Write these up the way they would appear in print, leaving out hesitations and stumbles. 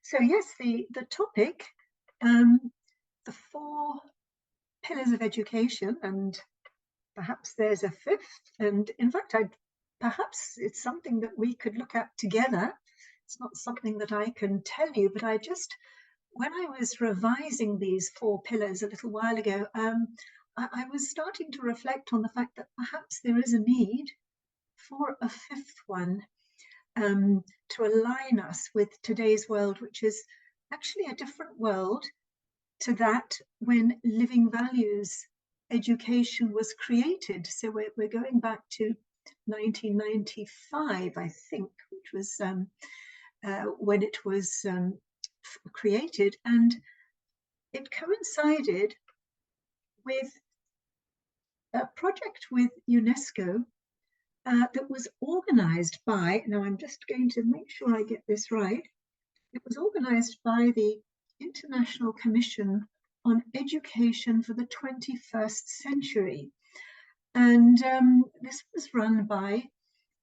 So yes, the topic, the 4 pillars of education, and perhaps there's a 5th. And in fact, perhaps it's something that we could look at together. It's not something that I can tell you, but when I was revising these 4 pillars a little while ago, I was starting to reflect on the fact that perhaps there is a need for a 5th one, to align us with today's world, which is actually a different world to that when living values education was created. So we're going back to 1995, I think, which was when it was created, and it coincided with a project with UNESCO that was organized by, now I'm just going to make sure I get this right, it was organized by the International Commission on Education for the 21st Century. And this was run by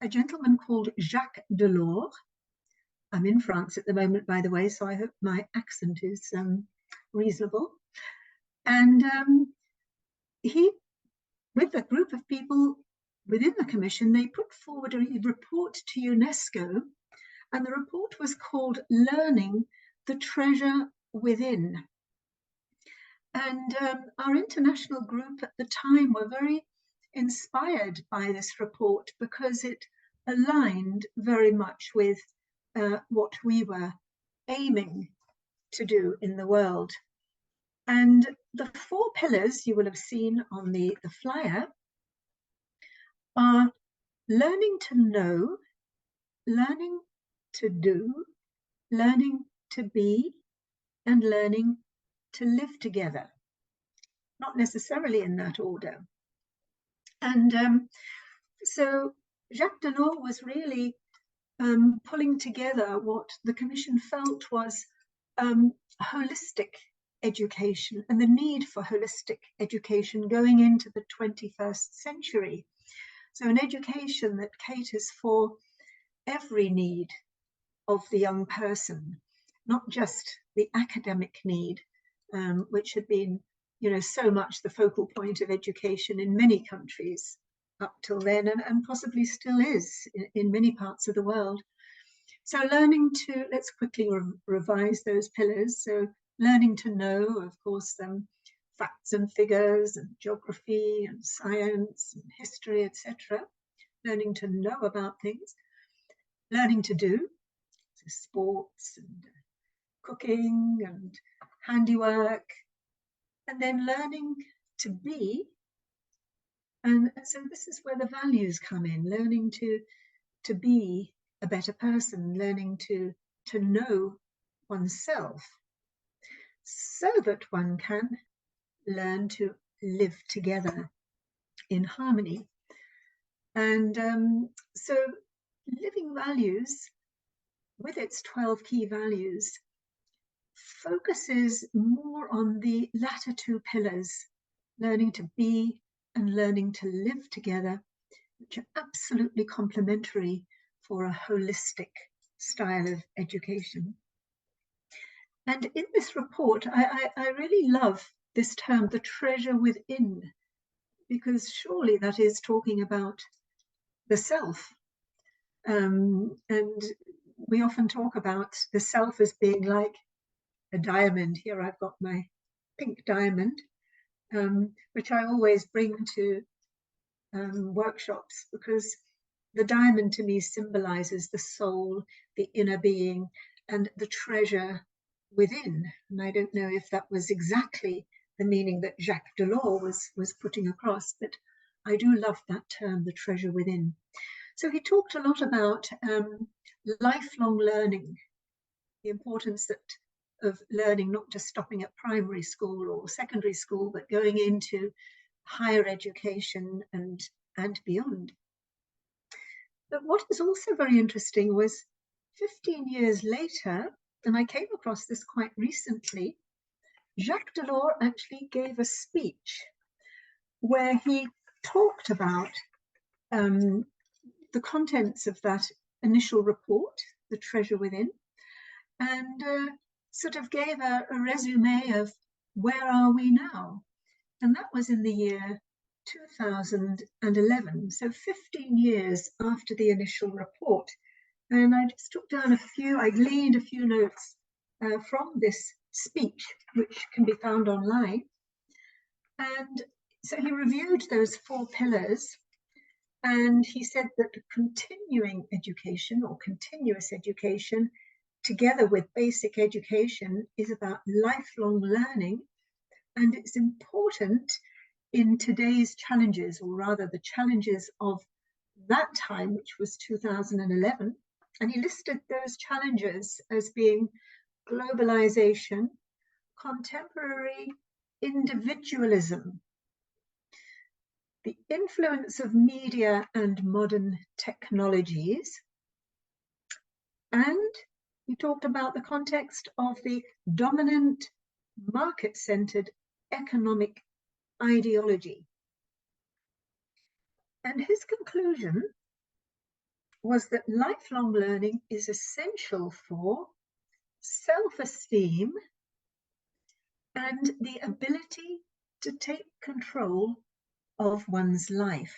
a gentleman called Jacques Delors. I'm in France at the moment, by the way, so I hope my accent is reasonable. And he, with a group of people within the commission, they put forward a report to UNESCO, and the report was called Learning the Treasure Within. And our international group at the time were very inspired by this report because it aligned very much with what we were aiming to do in the world. And the 4 pillars you will have seen on the flyer are learning to know, learning to do, learning to be, and learning to live together. Not necessarily in that order. And so Jacques Delors was really pulling together what the Commission felt was holistic education and the need for holistic education going into the 21st century. So an education that caters for every need of the young person, not just the academic need, which had been, so much the focal point of education in many countries up till then, and possibly still is in many parts of the world. So learning to, let's quickly revise those pillars. So learning to know, of course, facts and figures and geography and science and history, etc. Learning to know about things. Learning to do, so sports and cooking and handiwork. And then learning to be. And so this is where the values come in, learning to be a better person, learning to know oneself so that one can learn to live together in harmony. And so living values, with its 12 key values, focuses more on the latter 2 pillars, learning to be and learning to live together, which are absolutely complementary for a holistic style of education. And in this report, I really love this term, the treasure within, because surely that is talking about the self. And we often talk about the self as being like a diamond. Here I've got my pink diamond, which I always bring to workshops, because the diamond to me symbolizes the soul, the inner being, and the treasure within. And I don't know if that was exactly the meaning that Jacques Delors was putting across, but I do love that term, the treasure within. So he talked a lot about lifelong learning, the importance of learning, not just stopping at primary school or secondary school, but going into higher education and beyond. But what is also very interesting was 15 years later, and I came across this quite recently, Jacques Delors actually gave a speech where he talked about the contents of that initial report, The Treasure Within, and sort of gave a resume of where are we now. And that was in the year 2011, so 15 years after the initial report. And I just took down I gleaned a few notes from this speech, which can be found online. And so he reviewed those 4 pillars, and he said that continuing education or continuous education, together with basic education, is about lifelong learning, and it's important in today's challenges, or rather the challenges of that time, which was 2011. And he listed those challenges as being globalization, contemporary individualism, the influence of media and modern technologies, and he talked about the context of the dominant market-centered economic ideology. And his conclusion was that lifelong learning is essential for self-esteem and the ability to take control of one's life.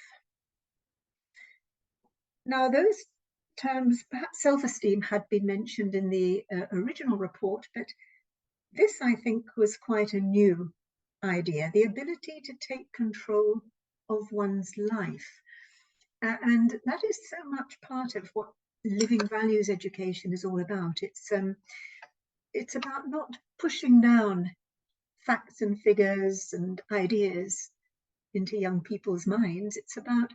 Now, those terms, perhaps self-esteem, had been mentioned in the original report, but this, I think, was quite a new idea, the ability to take control of one's life. And that is so much part of what living values education is all about. It's about not pushing down facts and figures and ideas into young people's minds. It's about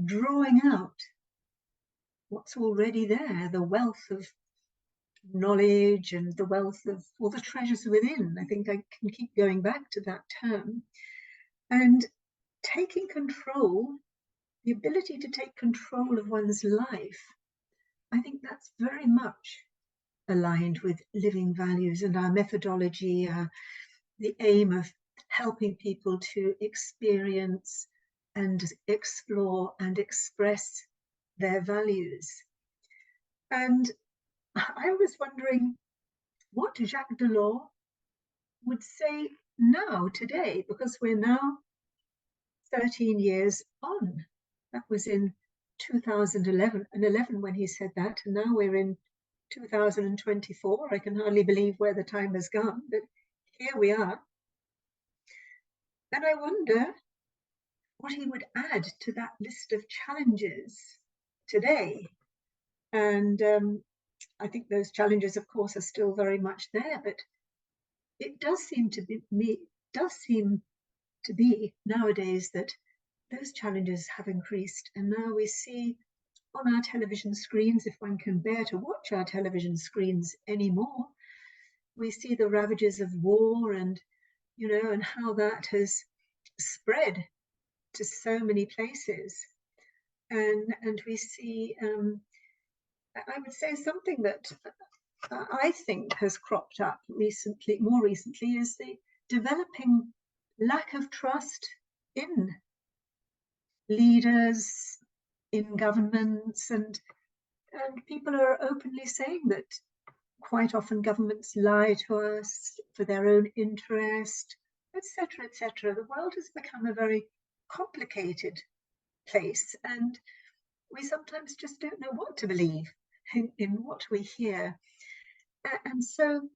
drawing out what's already there, the wealth of knowledge and the wealth of all the treasures within. I think I can keep going back to that term. And taking control, the ability to take control of one's life, I think that's very much aligned with living values and our methodology, the aim of helping people to experience and explore and express their values. And I was wondering what Jacques Delors would say now, today, because we're now 13 years on. That was in 2011 when he said that, and now we're in 2024. I can hardly believe where the time has gone, but here we are. And I wonder what he would add to that list of challenges today. And I think those challenges, of course, are still very much there, but it does seem to be nowadays that those challenges have increased. And now we see on our television screens, if one can bear to watch our television screens anymore, we see the ravages of war and, and how that has spread to so many places. And we see, I would say, something that I think has cropped up more recently, is the developing lack of trust in leaders, in governments, and people are openly saying that quite often governments lie to us for their own interest, etc., etc. The world has become a very complicated place, and we sometimes just don't know what to believe in what we hear. And so,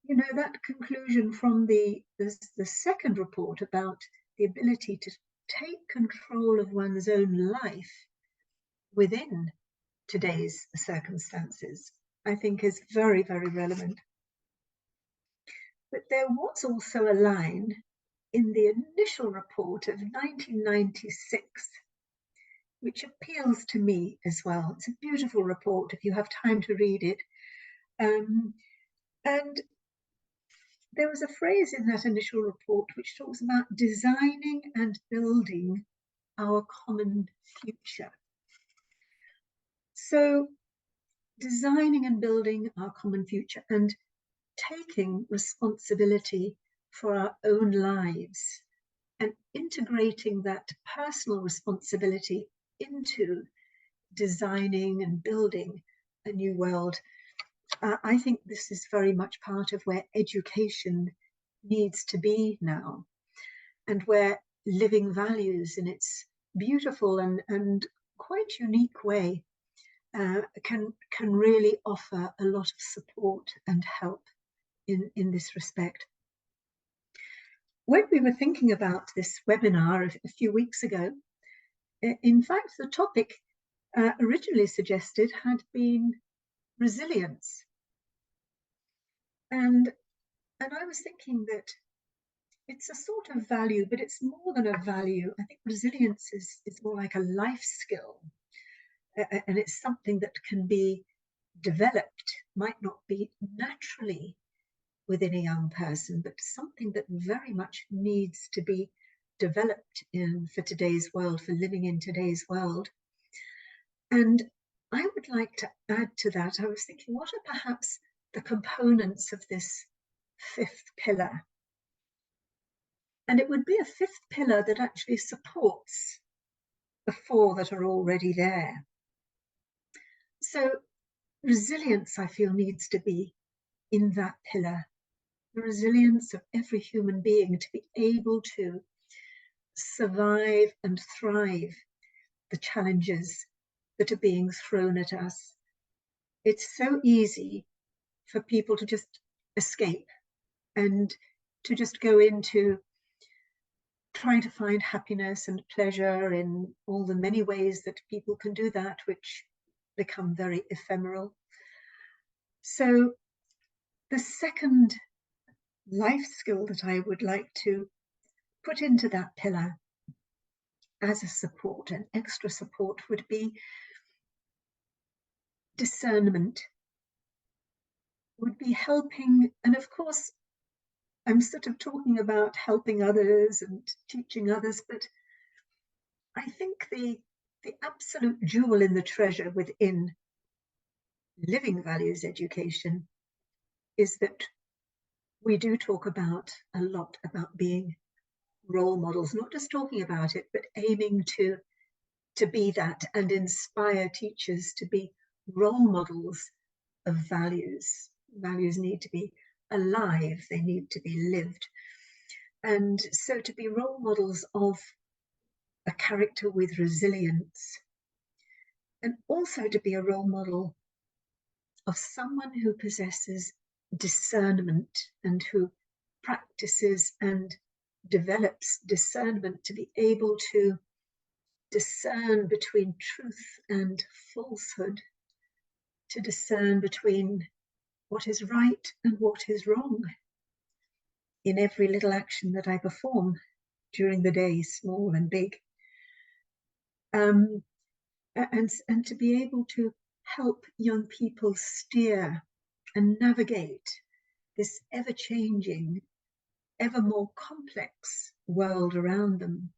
that conclusion from the second report about the ability to take control of one's own life within today's circumstances, I think is very, very relevant. But there was also a line in the initial report of 1996, which appeals to me as well. It's a beautiful report if you have time to read it. And there was a phrase in that initial report which talks about designing and building our common future. So designing and building our common future and taking responsibility for our own lives and integrating that personal responsibility into designing and building a new world. I think this is very much part of where education needs to be now, and where living values in its beautiful and quite unique way can really offer a lot of support and help in this respect. When we were thinking about this webinar a few weeks ago, in fact, the topic originally suggested had been resilience. And I was thinking that it's a sort of value, but it's more than a value. I think resilience is more like a life skill. And it's something that can be developed, might not be naturally within a young person, but something that very much needs to be developed for today's world, for living in today's world. And I would like to add to that, I was thinking, what are perhaps the components of this fifth pillar? And it would be a fifth pillar that actually supports the four that are already there. So resilience, I feel, needs to be in that pillar. The resilience of every human being to be able to survive and thrive the challenges that are being thrown at us. It's so easy for people to just escape and to just go into trying to find happiness and pleasure in all the many ways that people can do that, which become very ephemeral. So the second life skill that I would like to put into that pillar as a support, an extra support, would be discernment, would be helping. And of course, I'm sort of talking about helping others and teaching others, but I think the absolute jewel in the treasure within living values education is that we do talk about a lot about being role models, not just talking about it, but aiming to be that and inspire teachers to be role models of values. Values need to be alive, they need to be lived. And so to be role models of a character with resilience, and also to be a role model of someone who possesses discernment and who practices and develops discernment to be able to discern between truth and falsehood, to discern between what is right and what is wrong in every little action that I perform during the day, small and big. And to be able to help young people steer and navigate this ever-changing, ever more complex world around them.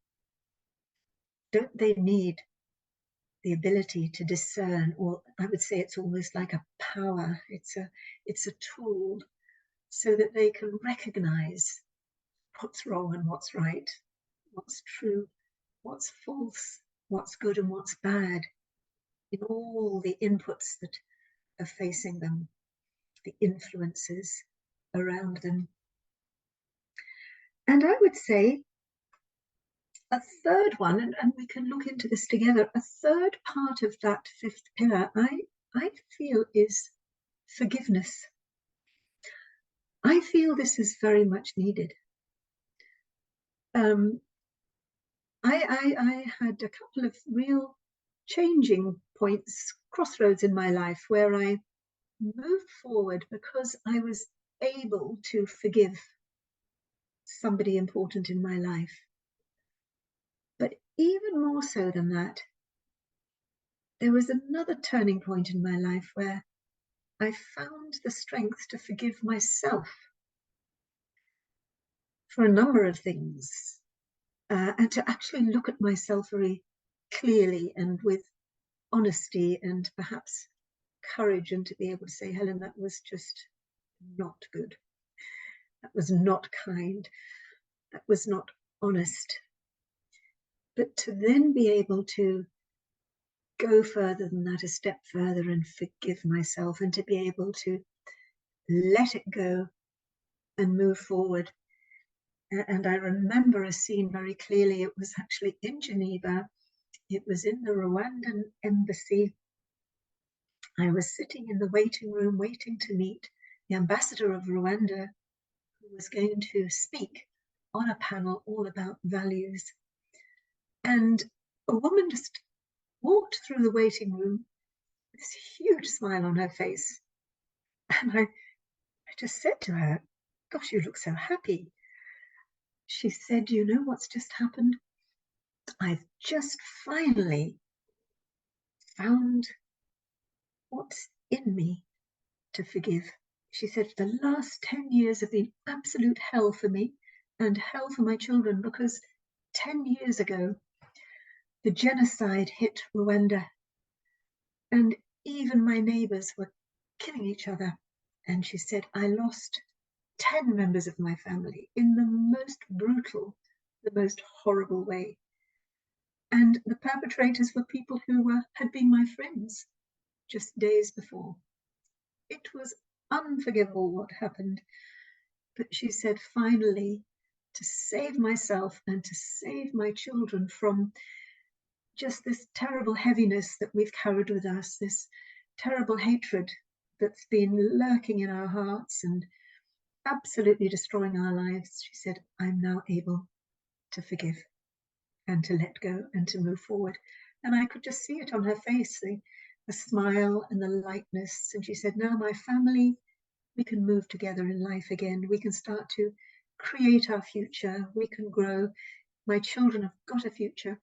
Don't they need the ability to discern, or I would say it's almost like a power, it's a tool, so that they can recognize what's wrong and what's right, what's true, what's false, what's good and what's bad, in all the inputs that are facing them, the influences around them. And I would say a third one, and we can look into this together, a third part of that fifth pillar, I feel, is forgiveness. I feel this is very much needed. I had a couple of real changing points, crossroads in my life, where I moved forward because I was able to forgive somebody important in my life. But even more so than that, there was another turning point in my life where I found the strength to forgive myself for a number of things, and to actually look at myself very clearly and with honesty and perhaps courage, and to be able to say, Helen, that was just not good. That was not kind. That was not honest. But to then be able to go further than that, a step further, and forgive myself, and to be able to let it go and move forward. And I remember a scene very clearly. It was actually in Geneva. It was in the Rwandan embassy. I was sitting in the waiting room waiting to meet the ambassador of Rwanda, who was going to speak on a panel all about values. And a woman just walked through the waiting room, this huge smile on her face. And I just said to her, "Gosh, you look so happy." She said, "You know what's just happened? I've just finally found what's in me to forgive." She said, "The last 10 years have been absolute hell for me and hell for my children, because 10 years ago, the genocide hit Rwanda, and even my neighbors were killing each other." And she said, "I lost 10 members of my family in the most brutal, the most horrible way. And the perpetrators were people who had been my friends just days before. It was unforgivable what happened." But she said, finally, to save myself and to save my children from just this terrible heaviness that we've carried with us, this terrible hatred that's been lurking in our hearts and absolutely destroying our lives, she said, "I'm now able to forgive and to let go and to move forward." And I could just see it on her face, the smile and the lightness. And she said, "Now my family, we can move together in life again. We can start to create our future. We can grow. My children have got a future."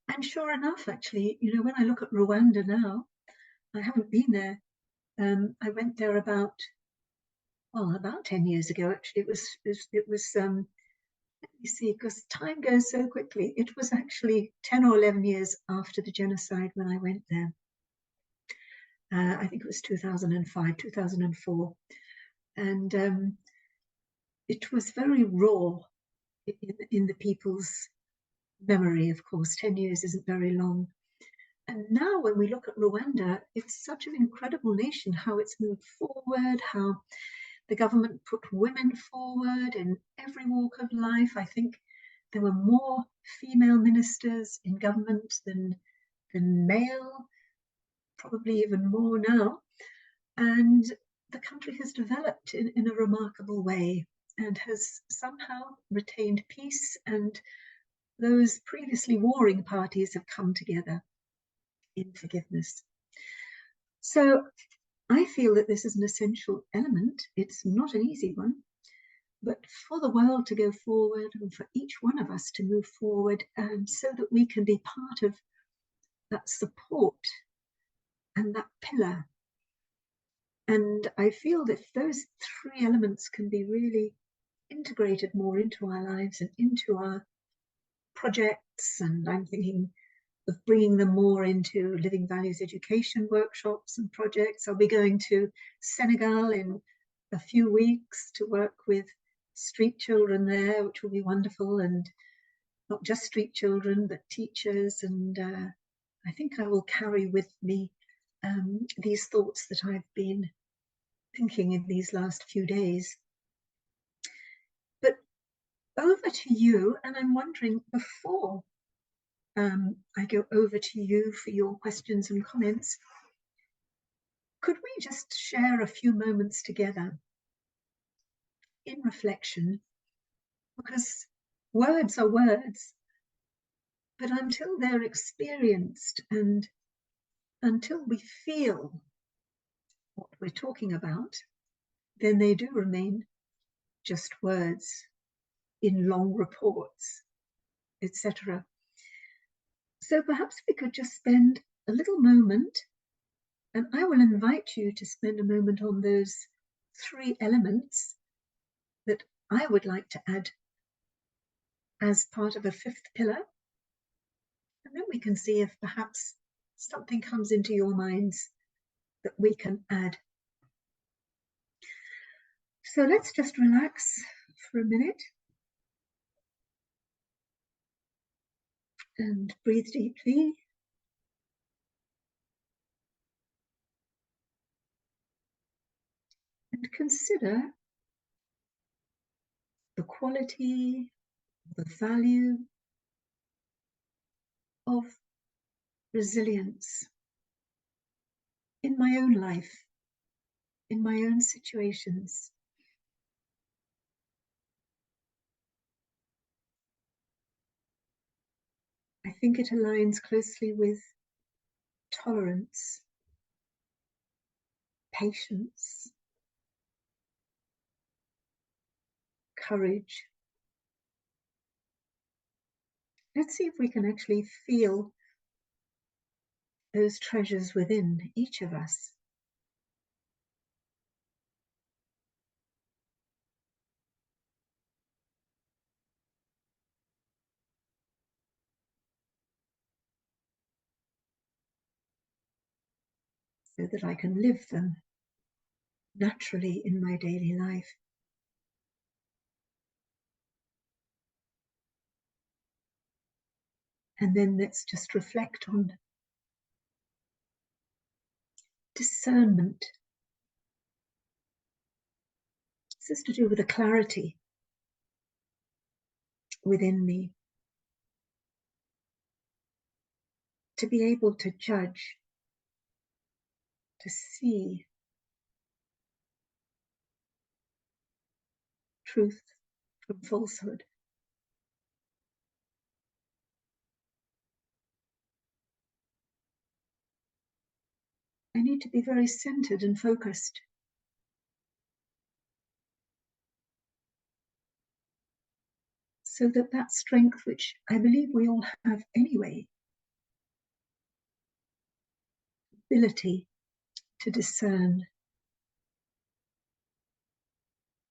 And sure enough, actually, you know, when I look at Rwanda now, I haven't been there. I went there about 10 years ago, actually. It was let me see, because time goes so quickly. It was actually 10 or 11 years after the genocide when I went there. I think it was 2005, 2004. And it was very raw in the people's memory, of course. 10 years isn't very long. And now when we look at Rwanda, it's such an incredible nation, how it's moved forward, how the government put women forward in every walk of life. I think there were more female ministers in government than male, probably even more now. And the country has developed in a remarkable way and has somehow retained peace, and those previously warring parties have come together in forgiveness. So I feel that this is an essential element. It's not an easy one, but for the world to go forward and for each one of us to move forward, and so that we can be part of that support and that pillar. And I feel that those three elements can be really integrated more into our lives and into our projects. And I'm thinking of bringing them more into living values education workshops and projects. I'll be going to Senegal in a few weeks to work with street children there, which will be wonderful, and not just street children, but teachers. And I think I will carry with me these thoughts that I've been thinking in these last few days. But over to you, and I'm wondering, before I go over to you for your questions and comments, could we just share a few moments together in reflection? Because words are words, but until they're experienced and until we feel what we're talking about, then they do remain just words in long reports, etc. So perhaps we could just spend a little moment, and I will invite you to spend a moment on those three elements that I would like to add as part of a fifth pillar. And then we can see if perhaps something comes into your minds that we can add. So let's just relax for a minute and breathe deeply and consider the quality, the value of resilience in my own life, in my own situations. I think it aligns closely with tolerance, patience, courage. Let's see if we can actually feel those treasures within each of us. So that I can live them naturally in my daily life. And then let's just reflect on discernment. This is to do with a clarity within me, to be able to judge, to see truth from falsehood. I need to be very centered and focused. So that that strength, which I believe we all have anyway, ability to discern,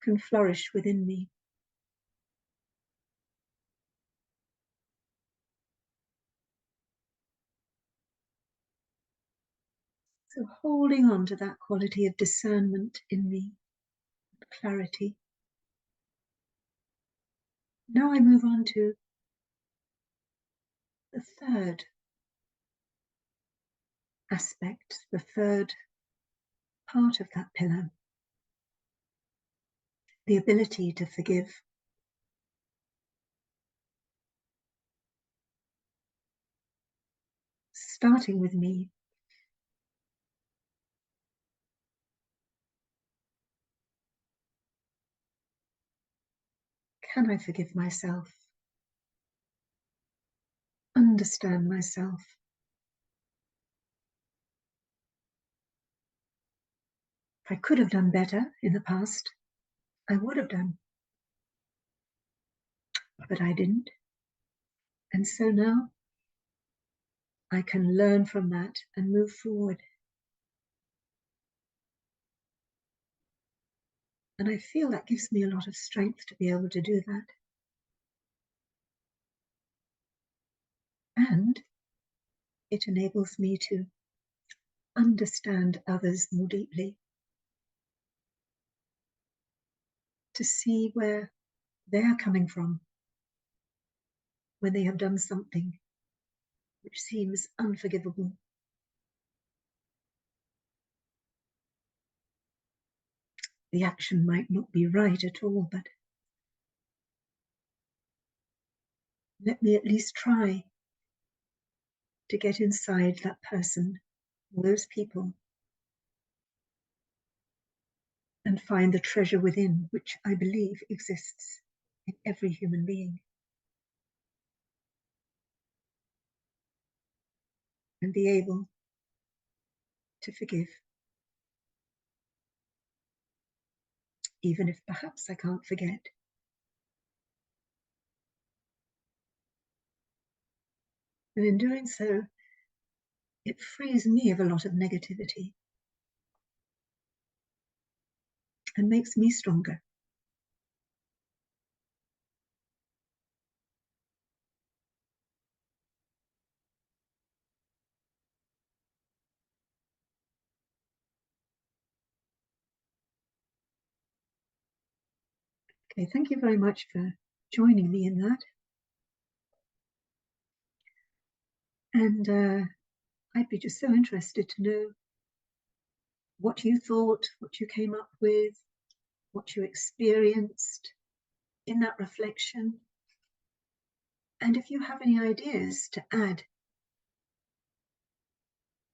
can flourish within me. So holding on to that quality of discernment in me, clarity. Now I move on to the third aspect, the third part of that pillar, the ability to forgive. Starting with me. Can I forgive myself? Understand myself? If I could have done better in the past, I would have done. But I didn't. And so now I can learn from that and move forward. And I feel that gives me a lot of strength to be able to do that. And it enables me to understand others more deeply, to see where they're coming from when they have done something which seems unforgivable. The action might not be right at all, but let me at least try to get inside that person, those people, and find the treasure within, which I believe exists in every human being. And be able to forgive, even if perhaps I can't forget. And in doing so, it frees me of a lot of negativity and makes me stronger. Okay, thank you very much for joining me in that. And I'd be just so interested to know what you thought, what you came up with, what you experienced in that reflection. And if you have any ideas to add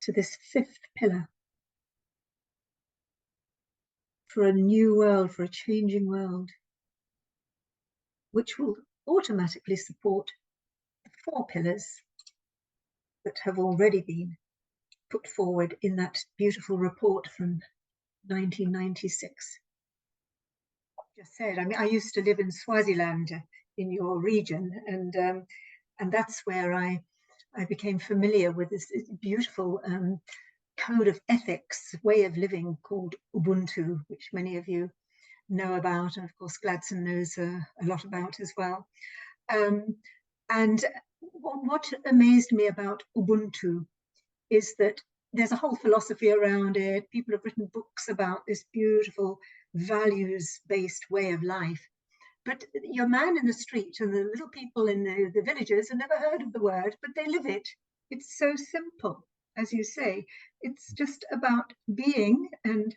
to this fifth pillar for a new world, for a changing world, which will automatically support the 4 pillars that have already been put forward in that beautiful report from 1996. Just said, I mean, I used to live in Swaziland, in your region, and that's where I became familiar with this beautiful code of ethics, way of living called Ubuntu, which many of you know about, and of course Gladson knows a lot about as well. And what amazed me about Ubuntu is that there's a whole philosophy around it. People have written books about this beautiful values-based way of life. But your man in the street and the little people in the villages have never heard of the word, but they live it. It's so simple, as you say. It's just about being, and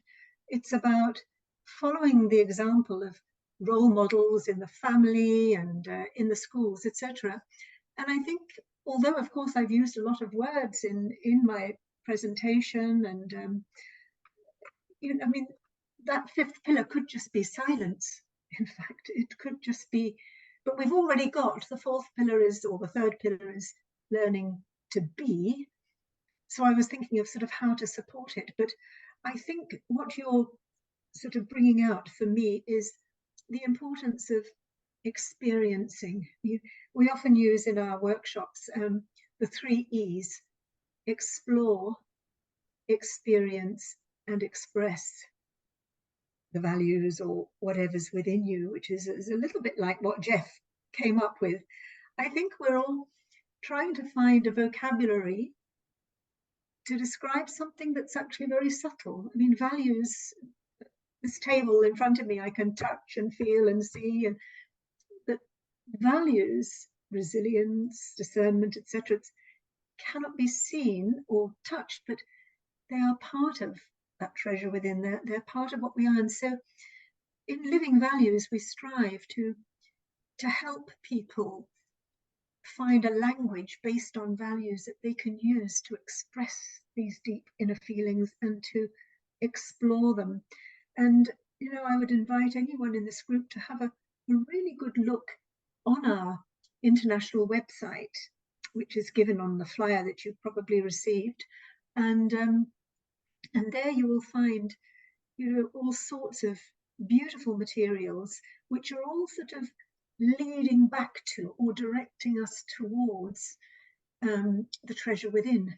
it's about following the example of role models in the family and in the schools, etc. And I think, although of course I've used a lot of words in my presentation, and I mean, that 5th pillar could just be silence. In fact, it could just be, but we've already got the 4th pillar is, or the 3rd pillar is learning to be. So I was thinking of sort of how to support it, but I think what you're sort of bringing out for me is the importance of experiencing. We often use in our workshops the 3 E's: explore, experience, and express the values or whatever's within you, which is a little bit like what Jeff came up with. I think we're all trying to find a vocabulary to describe something that's actually very subtle. I mean, values, this table in front of me, I can touch and feel and see, and but values, resilience, discernment, etc., cannot be seen or touched, but they are part of that treasure within. They're part of what we are. And so in living values, we strive to help people find a language based on values that they can use to express these deep inner feelings and to explore them. And, I would invite anyone in this group to have a really good look on our international website, which is given on the flyer that you've probably received. And there you will find, all sorts of beautiful materials, which are all sort of leading back to or directing us towards the treasure within.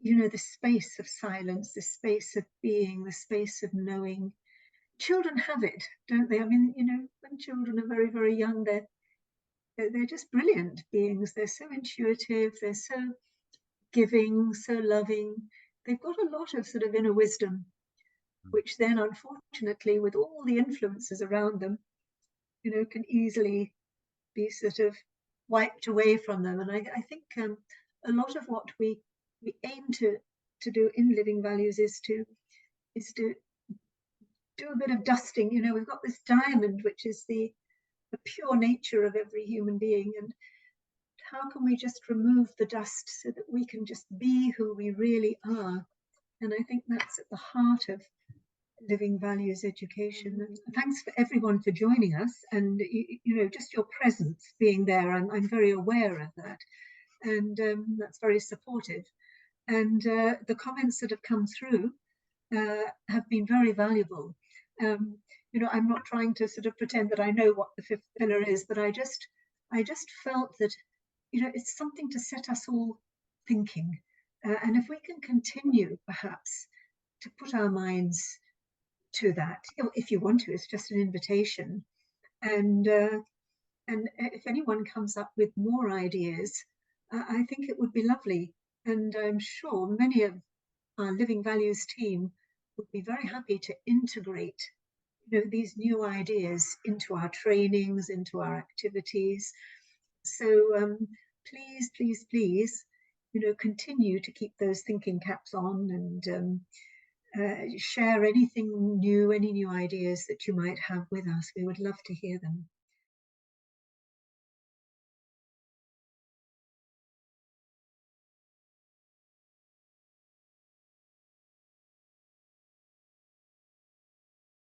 The space of silence, the space of being, the space of knowing. Children have it, don't they? I mean, when children are very, very young, they're just brilliant beings. They're so intuitive, they're so giving, so loving. They've got a lot of sort of inner wisdom, which then, unfortunately, with all the influences around them, can easily be sort of wiped away from them. And I think a lot of what we aim to do in living values is to do a bit of dusting. We've got this diamond, which is the pure nature of every human being, and how can we just remove the dust so that we can just be who we really are? And I think that's at the heart of living values education. And thanks for everyone for joining us, and just your presence being there. I'm very aware of that, and that's very supportive. And the comments that have come through have been very valuable. I'm not trying to sort of pretend that I know what the 5th pillar is, but I just felt that it's something to set us all thinking, and if we can continue perhaps to put our minds to that, if you want to, it's just an invitation. And if anyone comes up with more ideas, I think it would be lovely. And I'm sure many of our Living Values team would be very happy to integrate these new ideas into our trainings, into our activities. So please, please, please, continue to keep those thinking caps on, and share anything new, any new ideas that you might have with us. We would love to hear them.